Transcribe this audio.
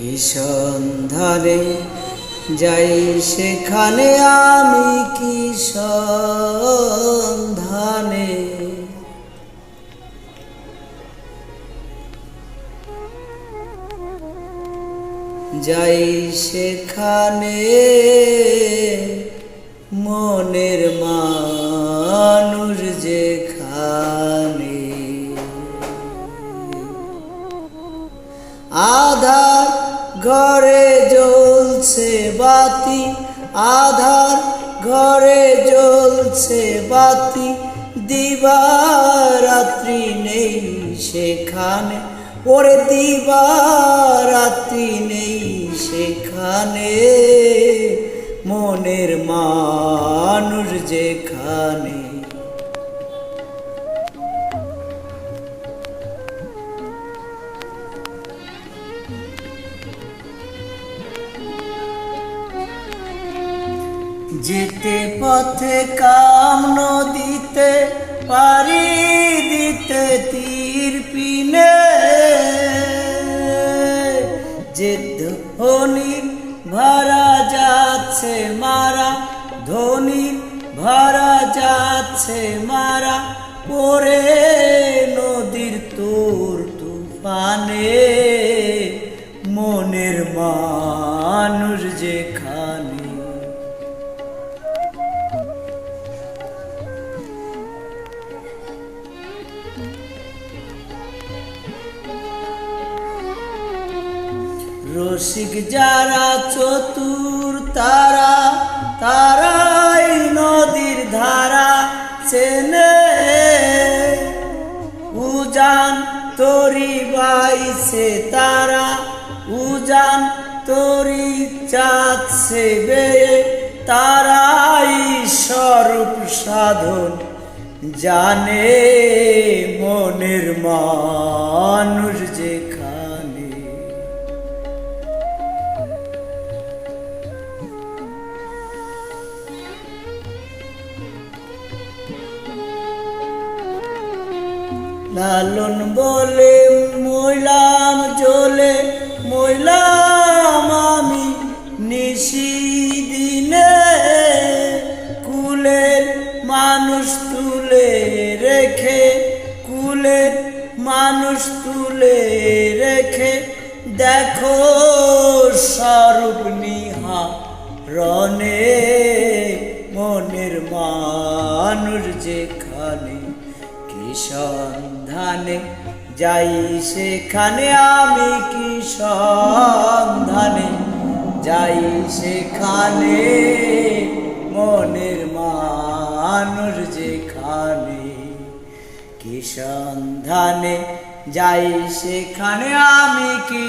কি সন্ধানে যাই সেখানে আমি, কি সন্ধানে যাই সেখানে মনের মানুষ যেখানে। আধার ঘরে জ্বলছে বাতি, আধার ঘরে জ্বলছে বাতি, দিবারাত্রি নেই সেখানে, ওরে দিবারাত্রি নেই সেখানে মনের মানুষ যেখানে। যেতে পথে কাম নদীতে পারি দিতে তীর পিনে, যে ধ্বনির ভরা যাচ্ছে মারা, ধ্বনির ভরা যাচ্ছে মারা, পরে নদীর তোর তুফানে মনের মানুষ যেখানে। রসিক যারা চতুর তারা, তারাই নদীর ধারা চেনে, উজান তরি বাইছে তারা, উজান তরি চাচ্ছে বেয়ে, তারাই স্বরূপ সাধন জানে মনের মানুষ যেখানে। লালন বলে মইলাম জ্বলে, মইলাম আমি নিশি দিনে, কুলের মানুষ তুলে রেখে, কুলের মানুষ তুলে রেখে, দেখো স্বরূপ নিহারণে মনের মানুষ যেখানে। কি সন্ধানে যাই সেখানে আমি, কি সন্ধানে যাই সেখানে মনের মানুষ যেখানে। কি সন্ধানে যাই সেখানে আমি, কি